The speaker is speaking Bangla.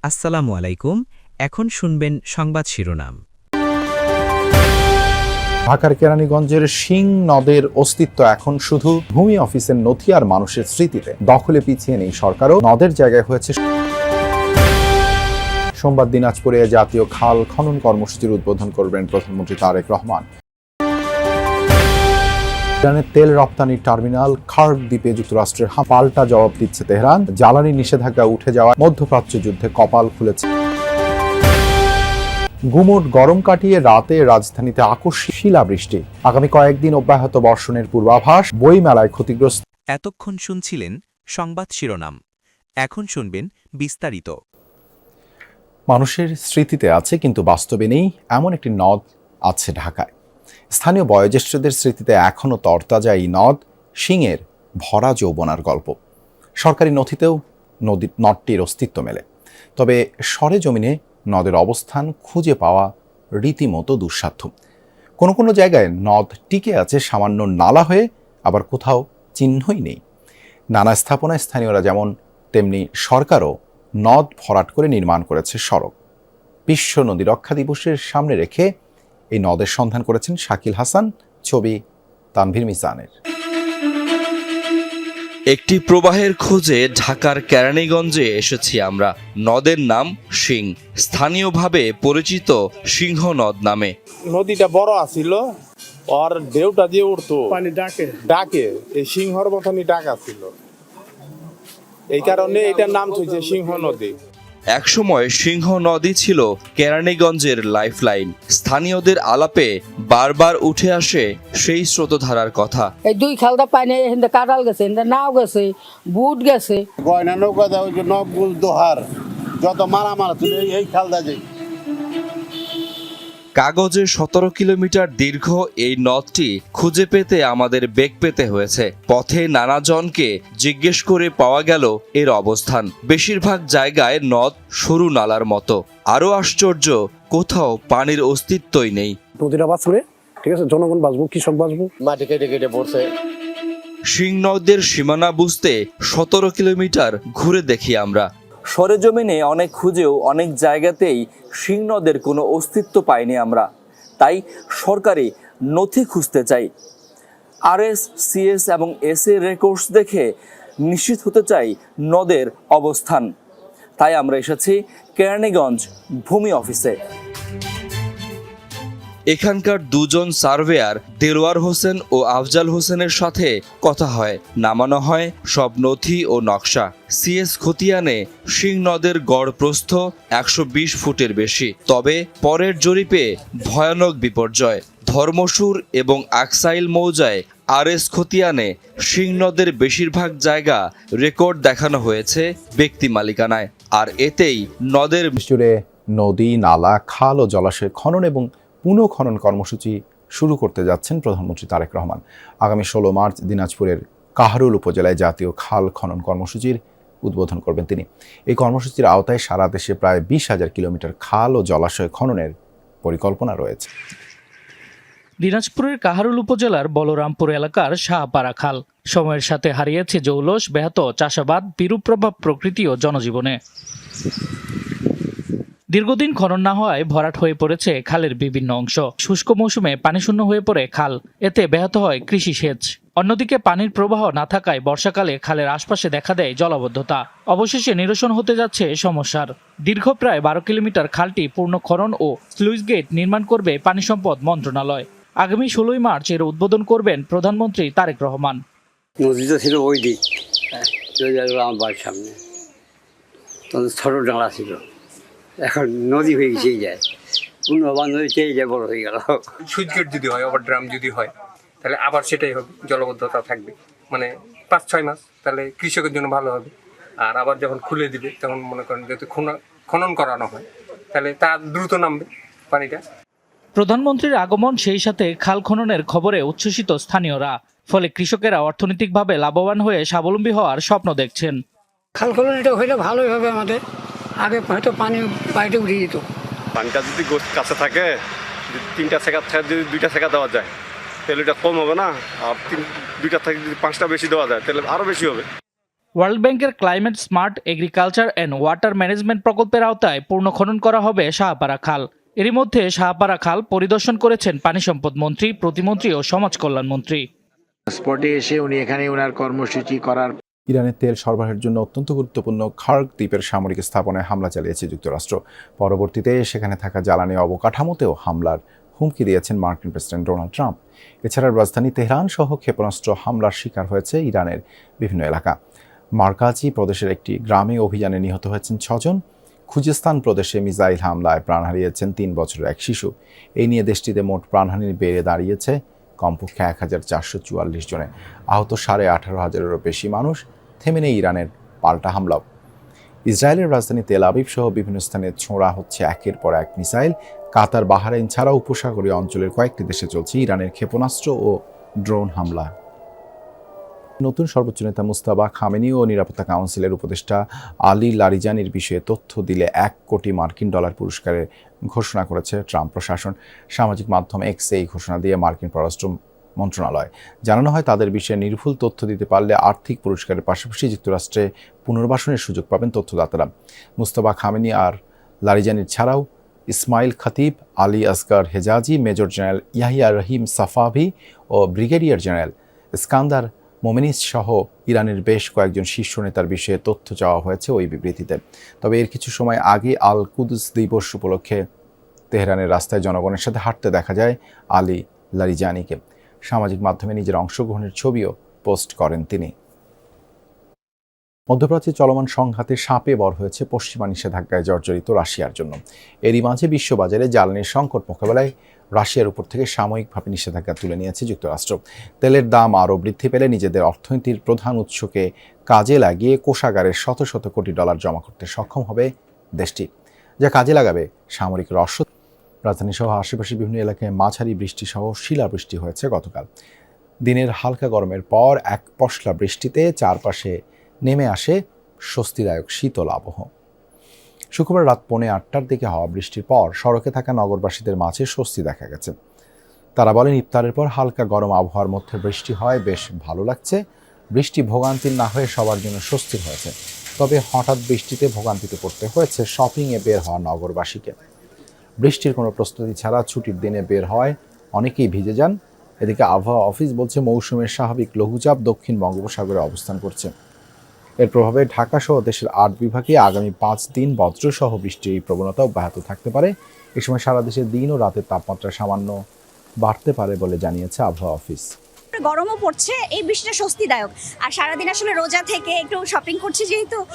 আসসালামু আলাইকুম। এখন শুনবেন সংবাদ শিরোনাম। ঢাকার কেরানীগঞ্জের শিং নদের অস্তিত্ব এখন শুধু ভূমি অফিসের নথি আর মানুষের স্মৃতিতে। দখলে পিছিয়ে নেই সরকারও, নদের জায়গায় হয়েছে। সোমবার দিনাজপুরে জাতীয় খাল খনন কর্মসূচির উদ্বোধন করবেন প্রধানমন্ত্রী তারেক রহমান। ইরানের তেল রপ্তানি টার্মিনাল খার্গ দ্বীপে যুক্তরাষ্ট্রের পাল্টা জবাব দিচ্ছে তেহরান। জ্বালানি নিষেধাজ্ঞা উঠে যাওয়া মধ্যপ্রাচ্য যুদ্ধে কপাল খুলেছে। গুমোট গরম কাটিয়ে রাতে রাজধানীতে আকস্মিক শিলাবৃষ্টি। আগামী কয়েকদিন অব্যাহত বর্ষণের পূর্বাভাস। বইমেলায় ক্ষতিগ্রস্ত। এতক্ষণ শুনছিলেন সংবাদ শিরোনাম। এখন শুনবেন বিস্তারিত। মানুষের স্মৃতিতে আছে কিন্তু বাস্তবে নেই এমন একটি নদ আছে ঢাকায়। স্থানীয় বয়োজ্যেষ্ঠদের স্মৃতিতে এখনও তরতাজা এই নদ শিংয়ের ভরা যৌবনার গল্প। সরকারি নথিতেও নদটির অস্তিত্ব মেলে, তবে সরেজমিনে নদের অবস্থান খুঁজে পাওয়া রীতিমতো দুঃসাধ্য। কোনো কোনো জায়গায় নদ টিকে আছে সামান্য নালা হয়ে, আবার কোথাও চিহ্নই নেই। নানা স্থাপনায় স্থানীয়রা যেমন, তেমনি সরকারও নদ ভরাট করে নির্মাণ করেছে সড়ক। বিশ্ব নদী রক্ষা দিবসের সামনে রেখে এই নদের সন্ধান করেছেন শাকিল হাসান। ছবি তানভীর মিজানের। একটি প্রবাহের খোঁজে ঢাকার কেরানীগঞ্জে এসেছি আমরা। নদের নাম শিং, স্থানীয়ভাবে পরিচিত সিংহ নদ নামে। নদীটা বড় আছিল, আর ঢেউটা দিয়ে উঠতো, পানি ডাকে এই সিংহর মতনই ডাক আছিল, এই কারণে এটার নাম হয়েছে সিংহ নদী। একসময় সিংহ নদী ছিল কেরানীগঞ্জের লাইফলাইন। স্থানীয়দের আলাপে বারবার উঠে আসে সেই স্রোতধারার কথা। এই দুই খালটা পানি এখানে কাটাল গেছে, নাও গেছে, বুট গেছে। গয়না নৌকা দেওয়া ওই যে নবগুল দোহার যত মারামারা ছিল এই খালদা যাই। কাগজে 17 কিলোমিটার দীর্ঘ এই নদটি খুঁজে পেতে আমাদের বেগ পেতে হয়েছে। পথে নানাজনকে জিজ্ঞেস করে পাওয়া গেল এর অবস্থান। বেশিরভাগ জায়গায় নদ সরু নালার মতো। আরও আশ্চর্য, কোথাও পানির অস্তিত্বই নেই। নদীটা বাঁচবে, ঠিক আছে, জনগণ বাঁচবো, কৃষক বাঁচবো। মাটি কেটে কেটে পড়ছে। শিং নদের সীমানা বুঝতে 17 কিলোমিটার ঘুরে দেখি আমরা। সরেজমিনে অনেক খুঁজেও অনেক জায়গাতেই শিং নদের কোনো অস্তিত্ব পাইনি আমরা। তাই সরকারি নথি খুঁজতে চাই। RS, CS এবং SA রেকর্ডস দেখে নিশ্চিত হতে চাই নদের অবস্থান। তাই আমরা এসেছি কেরানীগঞ্জ ভূমি অফিসে। এখানকার দুজন সার্ভেয়ার দেলোয়ার হোসেন ও আফজাল হোসেনের সাথে কথা হয়। নামানো হয় সব নথি ও নকশা। CS খতিয়ানে শিং নদের গড় প্রস্থ 120 ফুটের বেশি। তবে পরের জরিপে ভয়ানক বিপর্যয়। ধর্মসুর এবং আকসাইল মৌজায় RS খতিয়ানে শিং নদের বেশিরভাগ জায়গা রেকর্ড দেখানো হয়েছে ব্যক্তি মালিকানায়। আর এতেই নদের জুড়ে নদী, নালা, খাল ও জলাশয় খনন এবং পুনঃখনন কর্মসূচি শুরু করতে যাচ্ছেন প্রধানমন্ত্রী তারেক রহমান। আগামী 16 মার্চ দিনাজপুরের কাহারোল উপজেলায় জাতীয় খাল খনন কর্মসূচির উদ্বোধন করবেন তিনি। এই কর্মসূচির আওতায় সারা দেশে প্রায় 20,000 কিলোমিটার খাল ও জলাশয় খননের পরিকল্পনা রয়েছে। দিনাজপুরের কাহারোল উপজেলার বলরামপুর এলাকার শাহপাড়া খাল সময়ের সাথে হারিয়েছে জৌলস, ব্যাহত চাষাবাদ, বিরূপ প্রভাব প্রকৃতি ও জনজীবনে। দীর্ঘদিন খনন না হওয়ায় ভরাট হয়ে পড়েছে খালের বিভিন্ন অংশ। শুষ্ক মৌসুমে পানিশূন্য হয়ে পড়ে খাল, এতে ব্যাহত হয় কৃষি সেচ। অন্যদিকে পানির প্রবাহ না থাকায় বর্ষাকালে খালের আশপাশে দেখা দেয় জলাবদ্ধতা। অবশেষে নিরসন হতে যাচ্ছে সমস্যার। দীর্ঘ প্রায় 12 কিলোমিটার খালটি পূর্ণ খনন ও স্লুইস গেট নির্মাণ করবে পানি সম্পদ মন্ত্রণালয়। আগামী 16 মার্চ এর উদ্বোধন করবেন প্রধানমন্ত্রী তারেক রহমান। নদীটা ছিল ওই দিক, আমার বাড়ির সামনে, তখন ছোট ডালা ছিল, এখন নদী হয়ে গেছেই যায়, পূর্ণবান নদীতেই যায়, বড় হয়ে গেল। সুইচ গেট যদি হয়, ওভার ড্রাম যদি হয়, তাহলে আবার সেটাই হবে, জলবদ্ধতা থাকবে, মানে 5-6 মাস, তাহলে কৃষকের জন্য ভালো হবে। আর আবার যখন খুলে দিবে তখন মনে করেন যদি খনন করানো হয় তাহলে তা দ্রুত নামবে পানিটা। প্রধানমন্ত্রীর আগমন, সেই সাথে খাল খননের খবরে উচ্ছ্বসিত স্থানীয়রা। ফলে কৃষকেরা অর্থনৈতিকভাবে লাভবান হয়ে স্বাবলম্বী হওয়ার স্বপ্ন দেখছেন। খাল খননটা হইলে ভালোই হবে আমাদের। আগে হয়তো পানি বাইরে উঠে যেত। পানিটা যদি কাছে থাকে, 3টা সেকা থেকে যদি 2টা সেকা দেওয়া যায় তাহলে এটা কম হবে না। আর 2টা থেকে যদি 5টা বেশি দেওয়া যায় তাহলে আরও বেশি হবে। ওয়ার্ল্ড ব্যাংকের climate smart agriculture and water management প্রকল্পের আওতায় পূর্ণ খনন করা হবে শাহপাড়া খাল। এরই মধ্যে শাহপাড়া খাল পরিদর্শন করেছেন পানি সম্পদ মন্ত্রী, প্রতিমন্ত্রী ও সমাজ কল্যাণ মন্ত্রী। স্পটে এসে উনি এখানে ওনার কর্মসূচি করার ইরানের তেল সরবরাহের জন্য অত্যন্ত গুরুত্বপূর্ণ খার্ক দ্বীপের সামরিক স্থাপনায় হামলা চালিয়েছে যুক্তরাষ্ট্র। পরবর্তীতে সেখানে থাকা জ্বালানি অবকাঠামোতেও হামলার হুমকি দিয়েছেন মার্কিন প্রেসিডেন্ট ডোনাল্ড ট্রাম্প। এছাড়া রাজধানী তেহরান সহ ক্ষেপণাস্ত্র হামলার শিকার হয়েছে ইরানের বিভিন্ন এলাকা। মার্কাজি প্রদেশের একটি গ্রামে অভিযানে নিহত হয়েছেন 6 জন। খুজেস্তান প্রদেশে মিসাইল হামলায় প্রাণ হারিয়েছেন 3 বছরের এক শিশু। এই নিয়ে দেশটিতে মোট প্রাণহানি বেড়ে দাঁড়িয়েছে কমপক্ষে 1444 জনে। আহত 18,500-এরও বেশি মানুষ। থেমে নেই ইরানের পাল্টা হামলাও। ইসরায়েলের রাজধানী তেল আবিব সহ বিভিন্ন স্থানে ছোঁড়া হচ্ছে একের পর এক মিসাইল। কাতার, বাহরাইন ছাড়াও উপসাগরীয় অঞ্চলের কয়েকটি দেশে চলছে ইরানের ক্ষেপণাস্ত্র ও ড্রোন হামলা। নতুন সর্বোচ্চ নেতা মুস্তাবা খামেনি ও নিরাপত্তা কাউন্সিলের উপদেষ্টা আলী লারিজানির বিষয়ে তথ্য দিলে $1 কোটি পুরস্কারের ঘোষণা করেছে ট্রাম্প প্রশাসন। সামাজিক মাধ্যম এক্সে এই ঘোষণা দিয়ে মার্কিন পররাষ্ট্র মন্ত্রণালয় জানানো হয়, তাদের বিষয়ে নির্ভুল তথ্য দিতে পারলে আর্থিক পুরস্কারের পাশাপাশি যুক্তরাষ্ট্রে পুনর্বাসনের সুযোগ পাবেন তথ্যদাতারা। মুস্তাবা খামেনি আর লারিজানির ছাড়াও ইসমাইল খতিব, আলী আসগার হেজাজি, মেজর জেনারেল ইয়াহিয়া রহিম সাফাভি ও ব্রিগেডিয়ার জেনারেল ইস্কান্দার মোমেনিস সহ ইরানের বেশ কয়েকজন শীর্ষ নেতার বিষয়ে তথ্য চাওয়া হয়েছে ওই বিবৃতিতে। তবে এর কিছু সময় আগে আল কুদস দিবস উপলক্ষে তেহরানের রাস্তায় জনগণের সাথে হাঁটতে দেখা যায় আলী লারিজানিকে। সামাজিক মাধ্যমে নিজের অংশগ্রহণের ছবিও পোস্ট করেন তিনি। মধ্যপ্রাচ্যে চলমান সংঘাতে সাপে বর হয়েছে পশ্চিমা নিষেধাজ্ঞায় জর্জরিত রাশিয়ার জন্য। এরই মাঝে বিশ্ববাজারে জ্বালানির সংকট মোকাবেলায় রাশিয়ার উপর থেকে সাময়িকভাবে নিষেধাজ্ঞা তুলে নিয়েছে যুক্তরাষ্ট্র। তেলের দাম আরও বৃদ্ধি পেলে নিজেদের অর্থনীতির প্রধান উৎসকে কাজে লাগিয়ে কোষাগারে শত শত কোটি ডলার জমা করতে সক্ষম হবে দেশটি, যা কাজে লাগাবে সামরিক রসদ। রাজধানী সহ আশেপাশের বিভিন্ন এলাকায় মাঝারি বৃষ্টি সহ শিলাবৃষ্টি হয়েছে গতকাল। দিনের হালকা গরমের পর এক পশলা বৃষ্টিতে চারপাশে নেমে আসে স্বস্তিদায়ক শীতল আবহ। শুক্রবার রাত 8:45-টার দিকে হওয়া বৃষ্টির পর সড়কে থাকা নগরবাসীদের মাঝে স্বস্তি দেখা গেছে। তারা বলেন, ইফতারের পর হালকা গরম আবহাওয়ার মধ্যে বৃষ্টি হয় বেশ ভালো লাগছে। বৃষ্টি ভোগান্তির না হয়ে সবার জন্য স্বস্তির হয়েছে। তবে হঠাৎ বৃষ্টিতে ভোগান্তিতে পড়তে হয়েছে শপিংয়ে বের হওয়া নগরবাসীকে। বৃষ্টির কোনো প্রস্তুতি ছাড়া ছুটির দিনে বের হওয়ায় অনেকেই ভিজে যান। এদিকে আবহাওয়া অফিস বলছে, মৌসুমের স্বাভাবিক লঘুচাপ দক্ষিণ বঙ্গোপসাগরে অবস্থান করছে। এর প্রভাবে ঢাকা সহ দেশের 8 বিভাগে আগামী 5 দিন বজ্রসহ বৃষ্টির প্রবণতা অব্যাহত থাকতে পারে। এ সময় সারা দেশে দিন ও রাতের তাপমাত্রা সামান্য বাড়তে পারে বলে জানিয়েছে আবহাওয়া অফিস। গরমও পড়ছে, এই বৃষ্টিটা স্বস্তিদায়ক। আর সারাদিন আসলে রোজা থেকে একটু শপিং করছি যেহেতু